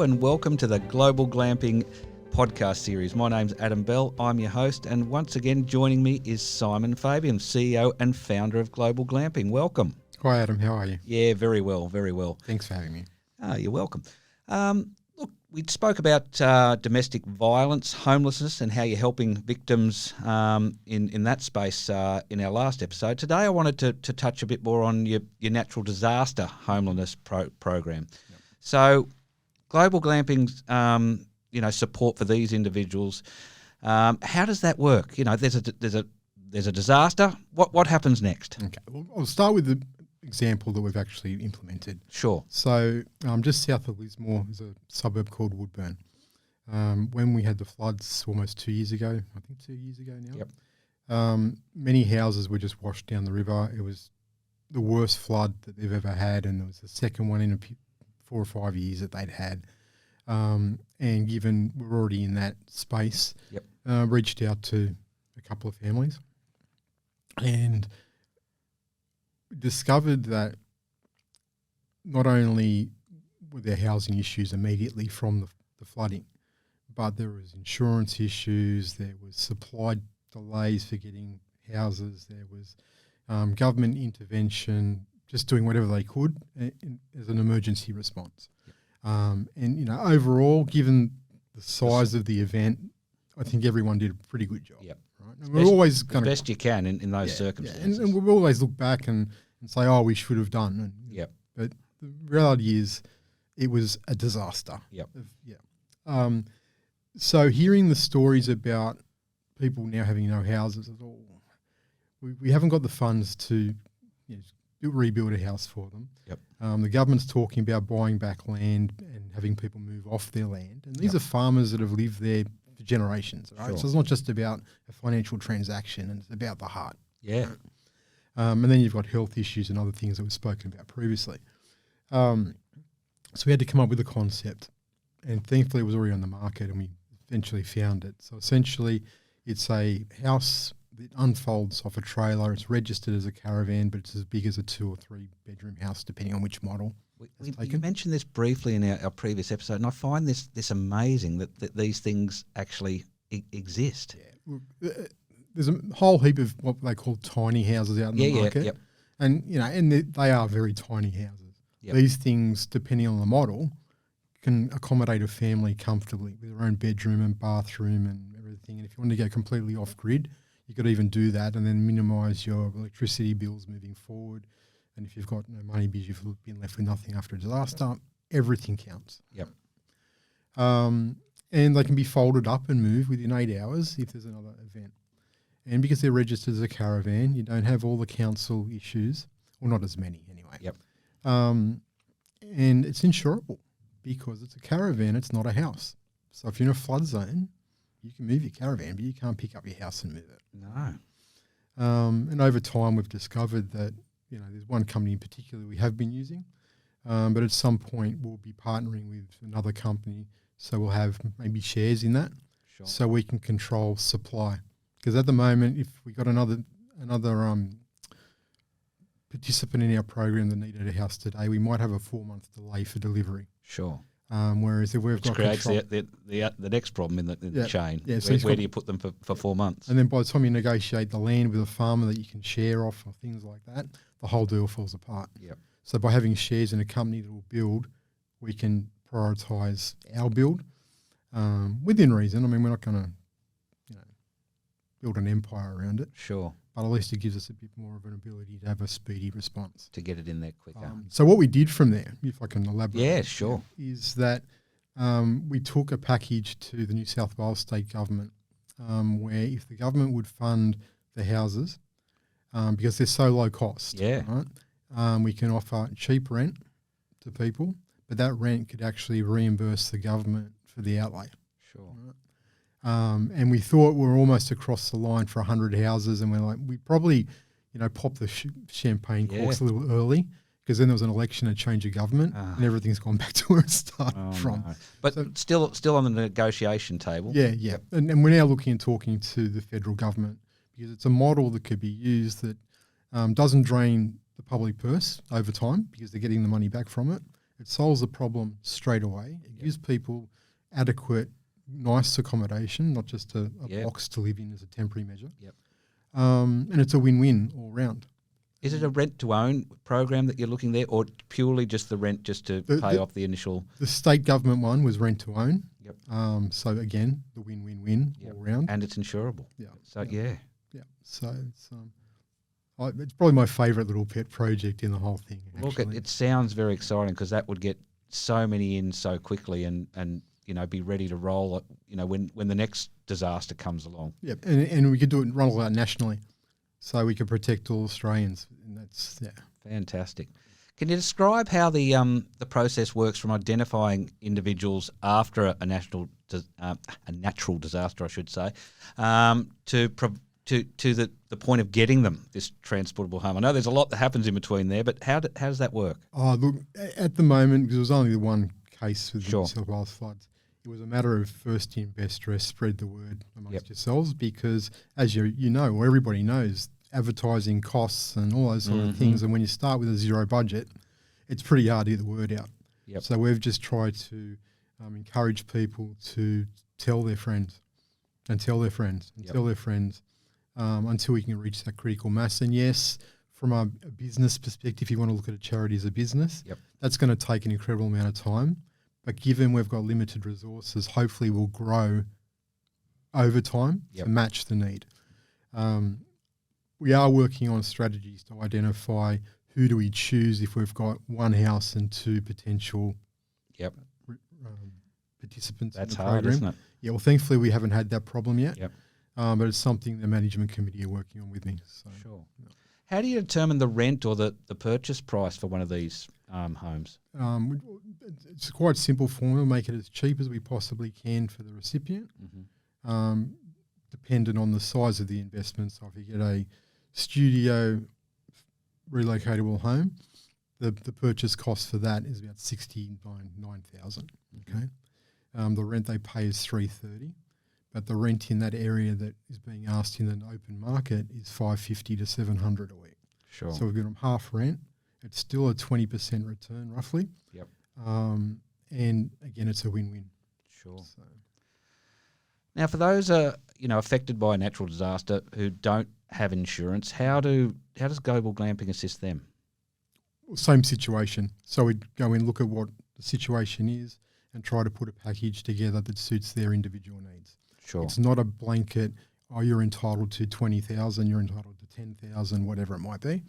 Hello and welcome to the Global Glamping podcast series. My name's Adam Bell, I'm your host, and once again joining me is Simon Fabian, CEO and founder of Global Glamping. Welcome. Hi Adam, how are you? Yeah, very well, very well. Thanks for having me. You're welcome. Look, we spoke about domestic violence, homelessness, and how you're helping victims in that space in our last episode. Today I wanted to touch a bit more on your natural disaster homelessness program. Yep. So Global Glamping's support for these individuals. How does that work? You know, there's a disaster. What happens next? Okay, well, I'll start with the example that we've actually implemented. Sure. So just south of Lismore is a suburb called Woodburn. When we had the floods almost 2 years ago, I think 2 years ago now. Yep. Many houses were just washed down the river. It was the worst flood that they've ever had, and it was the second one in 4 or 5 years that they'd had. And given we're already in that space, yep. Reached out to a couple of families and discovered that not only were there housing issues immediately from the flooding, but there was insurance issues, there was supply delays for getting houses, there was government intervention, just doing whatever they could as an emergency response. And overall, given the size of the event, I think everyone did a pretty good job. Yep. Right? And we're always going best you can in those circumstances. And we always look back and say, "Oh, we should have done." Yep. But the reality is, it was a disaster. Yep. So hearing the stories about people now having no houses at all, we haven't got the funds to rebuild a house for them. Yep. The government's talking about buying back land and having people move off their land. And these are farmers that have lived there for generations, right? Sure. So it's not just about a financial transaction, and it's about the heart. Yeah. And then you've got health issues and other things that we've spoken about previously. So we had to come up with a concept, and thankfully it was already on the market, and we eventually found it. So essentially it's a house that unfolds off a trailer. It's registered as a caravan, but it's as big as a 2 or 3 bedroom house, depending on which model. You mentioned this briefly in our previous episode, and I find this amazing that these things actually exist. Yeah. There's a whole heap of what they call tiny houses out in the market. Yep. And they are very tiny houses. Yep. These things, depending on the model, can accommodate a family comfortably with their own bedroom and bathroom and everything. And if you want to go completely off grid, you could even do that and then minimise your electricity bills moving forward. And if you've got no money because you've been left with nothing after a disaster, everything counts. Yep. And they can be folded up and moved within 8 hours if there's another event. And because they're registered as a caravan, you don't have all the council issues, or not as many anyway. Yep. And it's insurable because it's a caravan, it's not a house. So if you're in a flood zone, you can move your caravan, but you can't pick up your house and move it. No. And over time, we've discovered that there's one company in particular we have been using, but at some point we'll be partnering with another company, so we'll have maybe shares in that, sure. So we can control supply. Because at the moment, if we got another participant in our program that needed a house today, we might have a 4-month delay for delivery. Sure. Whereas if we've got creates control, the next problem in the chain. Yeah, so where do you put them for 4 months? And then by the time you negotiate the land with a farmer that you can share off or things like that, the whole deal falls apart. Yep. So by having shares in a company that will build, we can prioritise our build within reason. I mean, we're not going to build an empire around it. Sure. But at least it gives us a bit more of an ability to have a speedy response. To get it in there quicker. So what we did from there, if I can elaborate. Yeah, sure. Is that we took a package to the New South Wales state government where if the government would fund the houses, because they're so low cost, right, we can offer cheap rent to people, but that rent could actually reimburse the government for the outlay. Sure. Right? And we thought we were almost across the line for 100 houses, and we're like, we probably, popped the champagne corks a little early because then there was an election and change of government, and everything's gone back to where it started from. No. But so, still on the negotiation table. Yeah. Yep. And we're now looking and talking to the federal government because it's a model that could be used that doesn't drain the public purse over time because they're getting the money back from it, It solves the problem straight away. It gives people adequate, nice accommodation, not just a box to live in as a temporary measure. Yep. And it's a win-win all round. Is it a rent-to-own program that you're looking there, or purely just the rent just to pay off the initial? The state government one was rent-to-own. Yep. So again, the win-win-win all round. And it's insurable. Yeah. So, Yeah. So it's probably my favourite little pet project in the whole thing. Look, it sounds very exciting because that would get so many in so quickly and be ready to roll, when the next disaster comes along. Yeah, and we could do it, roll out nationally. So we could protect all Australians, and that's Fantastic. Can you describe how the process works from identifying individuals after a natural disaster, I should say, to the point of getting them this transportable home? I know there's a lot that happens in between there, but how does that work? Oh, look, at the moment, because it was only the one case with the New South Wales floods, it was a matter of first in, best dressed, spread the word amongst yourselves, because as you know, or everybody knows, advertising costs and all those sort of things. And when you start with a zero budget, it's pretty hard to get the word out. Yep. So we've just tried to encourage people to tell their friends and tell their friends and tell their friends until we can reach that critical mass. And yes, from a business perspective, if you want to look at a charity as a business, that's going to take an incredible amount of time. But given we've got limited resources, hopefully we'll grow over time to match the need. We are working on strategies to identify who do we choose if we've got one house and two potential participants in the program. That's hard, isn't it? Yeah, well, thankfully we haven't had that problem yet. Yep. But it's something the management committee are working on with me. So. Sure. How do you determine the rent or the purchase price for one of these homes? It's quite simple formula. Make it as cheap as we possibly can for the recipient, dependent on the size of the investment. So if you get a studio relocatable home, the purchase cost for that is about $69,900. Okay, the rent they pay is $330, but the rent in that area that is being asked in an open market is $550 to $700 a week. Sure. So we've got them half rent. It's still a 20% return, roughly. Yep. And again, it's a win-win. Sure. So. Now, for those affected by a natural disaster who don't have insurance, how does Global Glamping assist them? Same situation. So we'd go in, look at what the situation is, and try to put a package together that suits their individual needs. Sure. It's not a blanket. Oh, you're entitled to 20,000. You're entitled to 10,000. Whatever it might be.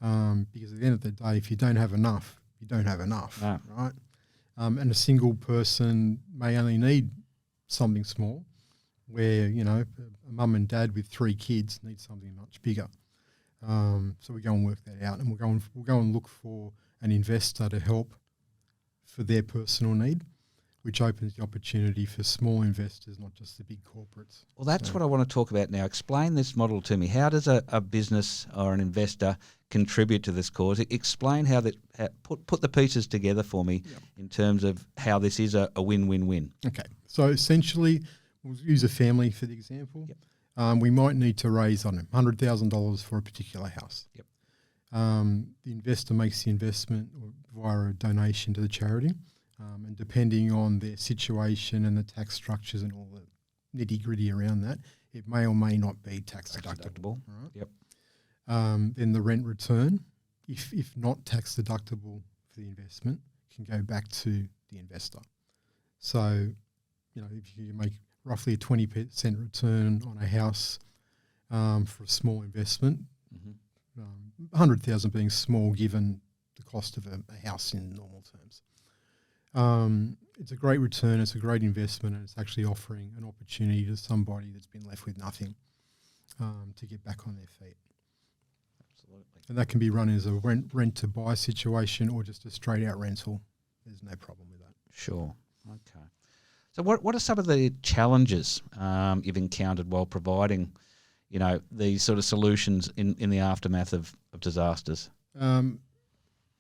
Because at the end of the day, if you don't have enough, you don't have enough, right? And a single person may only need something small, where a mum and dad with 3 kids need something much bigger. So we go and work that out, and we'll go and look for an investor to help for their personal need, which opens the opportunity for small investors, not just the big corporates. Well, that's what I want to talk about now. Explain this model to me. How does a business or an investor contribute to this cause? Explain how that put the pieces together for me in terms of how this is a win-win-win. Okay, so essentially, we'll use a family for the example. Yep. We might need to raise, $100,000 for a particular house. Yep. The investor makes the investment via a donation to the charity. And depending on their situation and the tax structures and all the nitty-gritty around that, it may or may not be tax deductible. Right? Yep. Then the rent return, if not tax deductible for the investment, can go back to the investor. So, if you make roughly a 20% return on a house for a small investment, 100,000 being small given the cost of a house in normal terms. It's a great return, it's a great investment, and it's actually offering an opportunity to somebody that's been left with nothing to get back on their feet. Absolutely. And that can be run as a rent-to-buy situation or just a straight-out rental. There's no problem with that. Sure. Okay. So what are some of the challenges you've encountered while providing, these sort of solutions in the aftermath of disasters?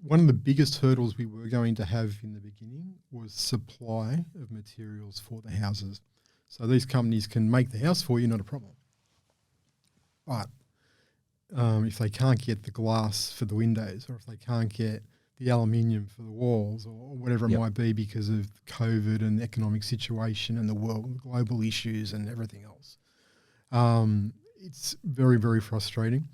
One of the biggest hurdles we were going to have in the beginning was supply of materials for the houses. So these companies can make the house for you, not a problem. But if they can't get the glass for the windows, or if they can't get the aluminium for the walls or whatever it Yep. might be because of COVID and the economic situation and the global issues and everything else. It's very, very frustrating,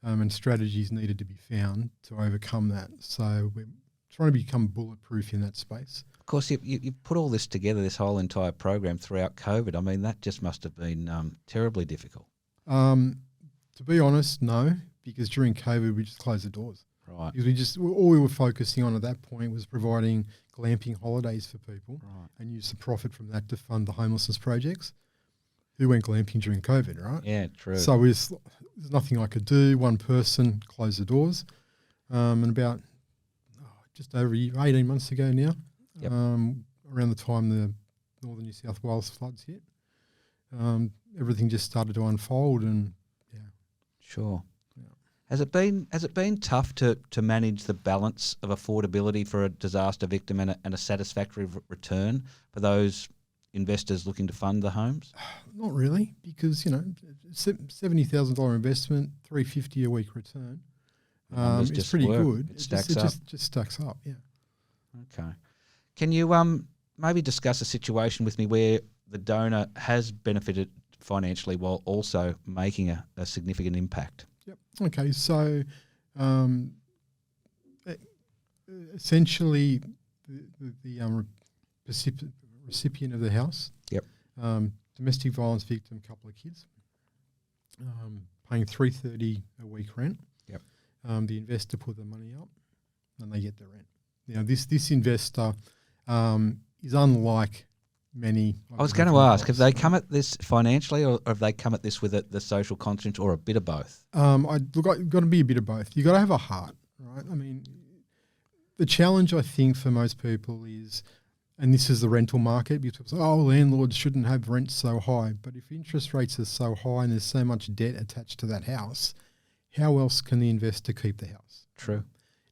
and strategies needed to be found to overcome that. So we're trying to become bulletproof in that space. Of course, you put all this together, this whole entire program throughout COVID. I mean, that just must have been terribly difficult. To be honest, no, because during COVID we just closed the doors. Right. Because all we were focusing on at that point was providing glamping holidays for people, Right. and use the profit from that to fund the homelessness projects. Who went glamping during COVID, right? Yeah, true. So there's nothing I could do. One person closed the doors, and about just over 18 months ago now, Yep. around the time the northern New South Wales floods hit, everything just started to unfold, and Sure. Has it been tough to manage the balance of affordability for a disaster victim and a satisfactory return for those investors looking to fund the homes? Not really, because $70,000 investment, $350 a week return. Numbers It's just pretty work. good. It stacks up. Just stacks up. Yeah. Okay. Can you maybe discuss a situation with me where the donor has benefited financially while also making a significant impact? Yep. Okay. So, essentially, the recipient of the house. Yep. Domestic violence victim, couple of kids. Paying $330 a week rent. Yep. The investor put the money up, and they get the rent. Now, this investor is unlike many. I was going to ask, have they come at this financially, or have they come at this with the social conscience, or a bit of both? You've got to be a bit of both. You've got to have a heart, right? I mean, the challenge, I think, for most people is, and this is the rental market, because people say, landlords shouldn't have rents so high. But if interest rates are so high and there's so much debt attached to that house, how else can the investor keep the house? True.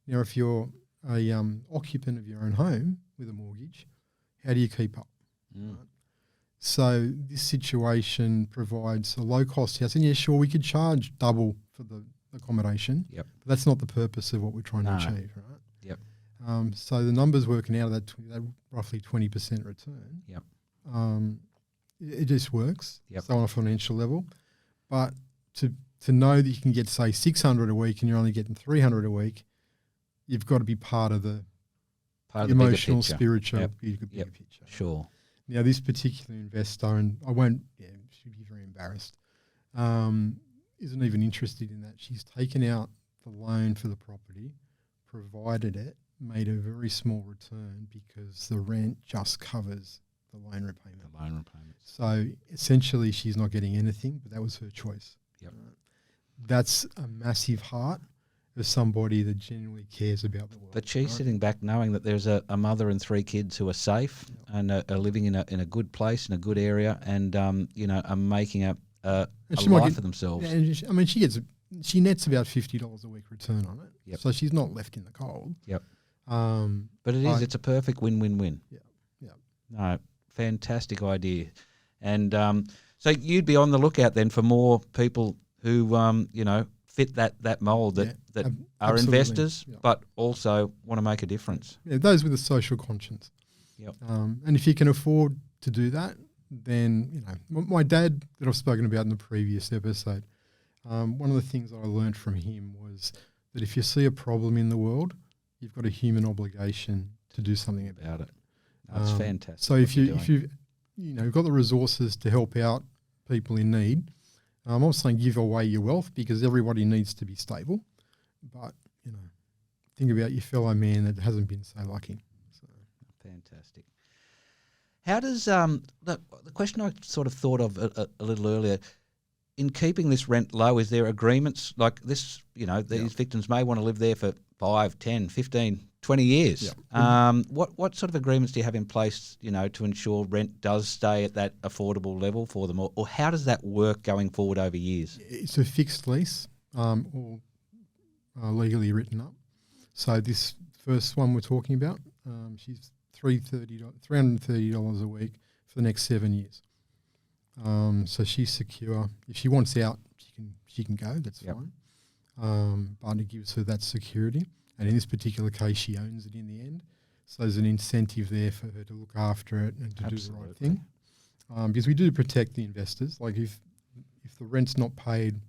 Now, if you're a occupant of your own home with a mortgage, how do you keep up? Mm. Right? So this situation provides a low-cost house. And yeah, sure, we could charge double for the accommodation. Yep. But that's not the purpose of what we're trying to achieve, right? Yep. So the numbers working out of that roughly 20% return. Yep. It just works. Yep. So on a financial level, but to know that you can get, say, $600 a week and you're only getting $300 a week, you've got to be part of the emotional, spiritual, bigger picture. Sure. Now, this particular investor, and I won't, she'd be very embarrassed, isn't even interested in that. She's taken out the loan for the property, provided it, made a very small return because the rent just covers the loan repayment. So essentially, she's not getting anything, but that was her choice. Yep. That's a massive heart of somebody that genuinely cares about the world. But she's sitting back knowing that there's a mother and 3 kids who are safe and are living in a good place, in a good area, and are making a life for themselves. And she nets about $50 a week return on it. Yep. So she's not left in the cold. Yep. But it's a perfect win-win-win. Yeah. Yeah. No, fantastic idea. And so you'd be on the lookout then for more people who fit that mould that are absolutely. investors, but also want to make a difference. Yeah, those with a social conscience. Yep. And if you can afford to do that, then, my dad that I've spoken about in the previous episode, one of the things that I learned from him was that if you see a problem in the world, you've got a human obligation to do something about it. That's fantastic. So if you've got the resources to help out people in need, I'm not saying give away your wealth because everybody needs to be stable, but think about your fellow man that hasn't been so lucky. So. Fantastic. How does the question I sort of thought of a little earlier? In keeping this rent low, is there agreements like this? These victims may want to live there for 5, 10, 15, 20 years. Yeah. What sort of agreements do you have in place, to ensure rent does stay at that affordable level for them, or how does that work going forward over years? It's a fixed lease, all legally written up. So this first one we're talking about, she's $330 a week for the next 7 years. So she's secure. If she wants out, she can go. That's fine. But it gives her that security. And in this particular case, she owns it in the end. So there's an incentive there for her to look after it and to do the right thing. Because we do protect the investors. Like if the rent's not paid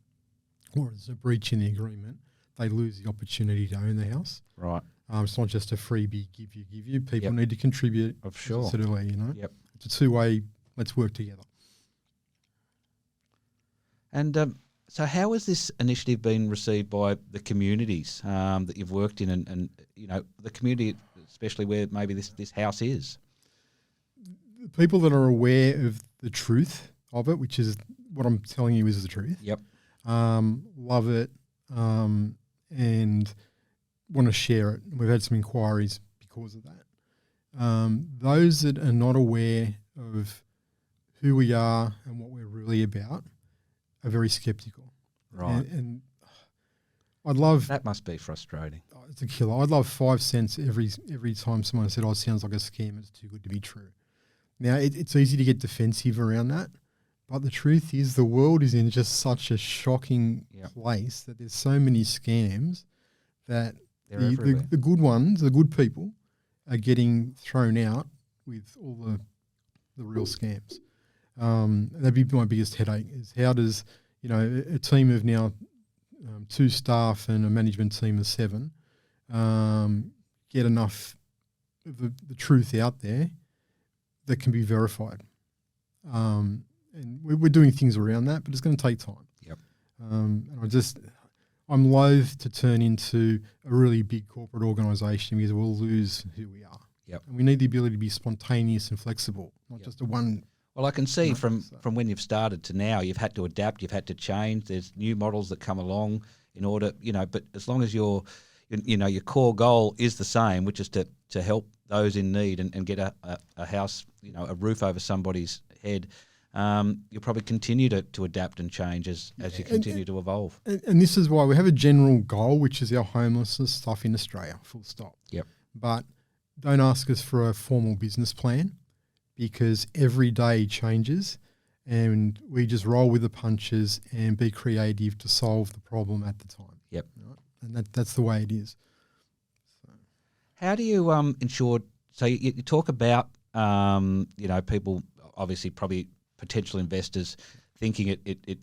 or there's a breach in the agreement, they lose the opportunity to own the house. Right. It's not just a freebie give you. People need to contribute. Of sure. Sort of way, Yep. It's a two-way, let's work together. And so how has this initiative been received by the communities that you've worked in and the community, especially where maybe this house is? The people that are aware of the truth of it, which is what I'm telling you is the truth. Yep. Love it and want to share it. We've had some inquiries because of that. Those that are not aware of who we are and what we're really about are very sceptical. Right. And I'd love... That must be frustrating. Oh, it's a killer. I'd love 5 cents every time someone said, it sounds like a scam, it's too good to be true. Now, it's easy to get defensive around that, but the truth is the world is in just such a shocking place that there's so many scams that the good ones, the good people, are getting thrown out with all the real scams. That'd be my biggest headache is how does, a team of now 2 staff and a management team of 7 get enough of the truth out there that can be verified. And we're doing things around that, but it's going to take time. Yep. And I'm loath to turn into a really big corporate organisation because we'll lose who we are. Yep. And we need the ability to be spontaneous and flexible, not just a one. Well, I can see from when you've started to now, you've had to adapt, you've had to change. There's new models that come along in order, but as long as your core goal is the same, which is to help those in need and get a house, a roof over somebody's head, you'll probably continue to adapt and change as you continue to evolve. And this is why we have a general goal, which is our homelessness stuff in Australia, full stop. Yep. But don't ask us for a formal business plan because every day changes and we just roll with the punches and be creative to solve the problem at the time. Yep. Right? And that's the way it is. So. How do you ensure, so you talk about, people obviously probably potential investors thinking it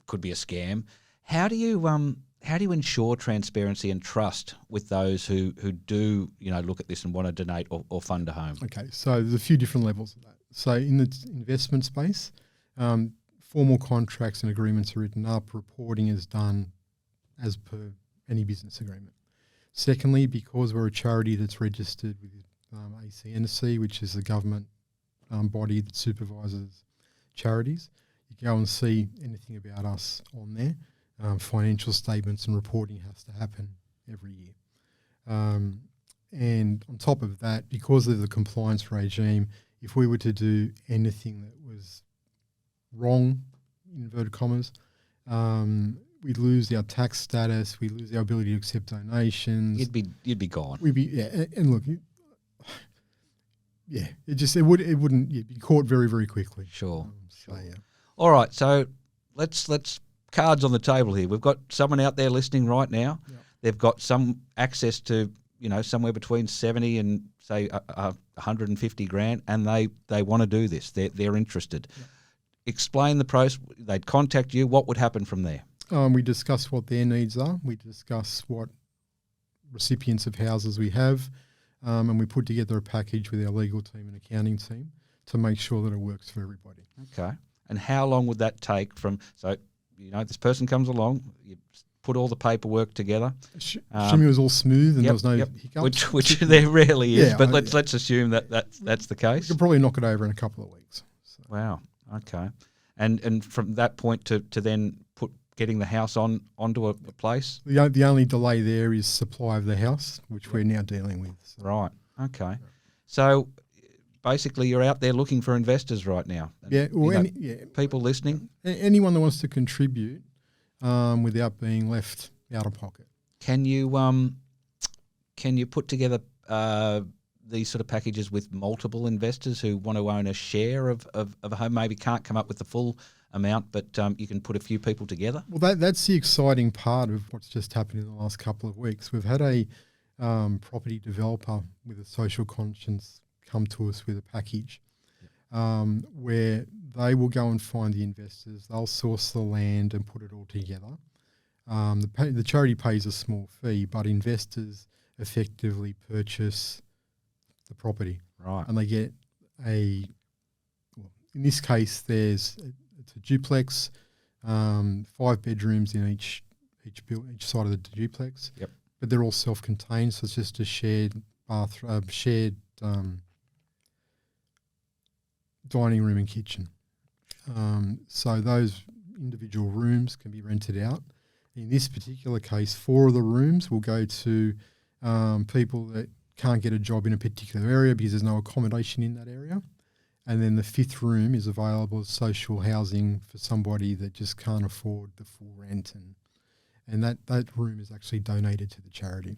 could be a scam. How do you ensure transparency and trust with those who do look at this and want to donate or fund a home? Okay, so there's a few different levels of that. So in the investment space, formal contracts and agreements are written up, reporting is done as per any business agreement. Secondly, because we're a charity that's registered with ACNC, which is the government body that supervises charities, you go and see anything about us on there. Financial statements and reporting has to happen every year. And on top of that, because of the compliance regime, if we were to do anything that was wrong, in inverted commas, we'd lose our tax status, we'd lose our ability to accept donations. You'd be gone. We'd be and look, it wouldn't be caught very, very quickly. Sure. So, yeah. All right, so let's cards on the table here. We've got someone out there listening right now. Yep. They've got some access to somewhere between 70 and say 150 grand, and they want to do this. They're interested. Yep. Explain the process. They'd contact you. What would happen from there? We discuss what their needs are. We discuss what recipients of houses we have, and we put together a package with our legal team and accounting team to make sure that it works for everybody. Okay. And how long would that take from this person comes along, you put all the paperwork together. Assume it was all smooth and there was no hiccups. Which there rarely is, but let's assume that's the case. You could probably knock it over in a couple of weeks. So. Wow. Okay. And from that point to then getting the house onto a place? The only delay there is supply of the house, which we're now dealing with. So. Right. Okay. So basically you're out there looking for investors right now. People listening. Anyone that wants to contribute without being left out of pocket. Can you put together these sort of packages with multiple investors who want to own a share of a home, maybe can't come up with the full amount, but you can put a few people together? Well, that's the exciting part of what's just happened in the last couple of weeks. We've had a property developer with a social conscience come to us with a package where they will go and find the investors. They'll source the land and put it all together. The charity pays a small fee, but investors effectively purchase the property. Right. And they get in this case, it's a duplex, 5 bedrooms in each side of the duplex. Yep. But they're all self-contained, so it's just a shared bathroom, dining room and kitchen. So those individual rooms can be rented out. In this particular case, 4 of the rooms will go to people that can't get a job in a particular area because there's no accommodation in that area. And then the 5th room is available as social housing for somebody that just can't afford the full rent. And that room is actually donated to the charity.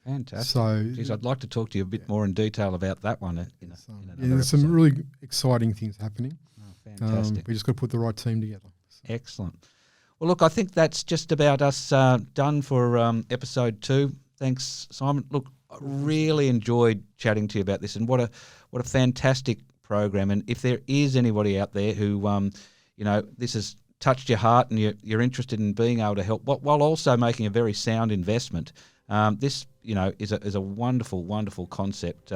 Fantastic. So, geez, I'd like to talk to you a bit more in detail about that one. There's some really exciting things happening. Oh, fantastic. We just got to put the right team together. So. Excellent. Well, look, I think that's just about us done for episode 2. Thanks, Simon. Look, I really enjoyed chatting to you about this, and what a fantastic program. And if there is anybody out there who, this has touched your heart and you're interested in being able to help, while also making a very sound investment, this, is a wonderful, wonderful concept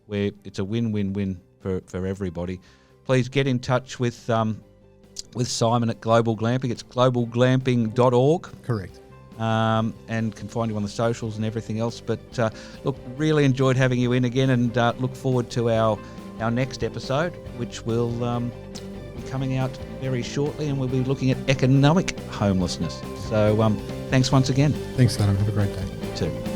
where it's a win-win-win for everybody. Please get in touch with Simon at Global Glamping. It's globalglamping.org. Correct. And can find you on the socials and everything else. But look, really enjoyed having you in again, and look forward to our next episode, which will be coming out very shortly, and we'll be looking at economic homelessness. So thanks once again. Thanks, Adam. Have a great day. You too.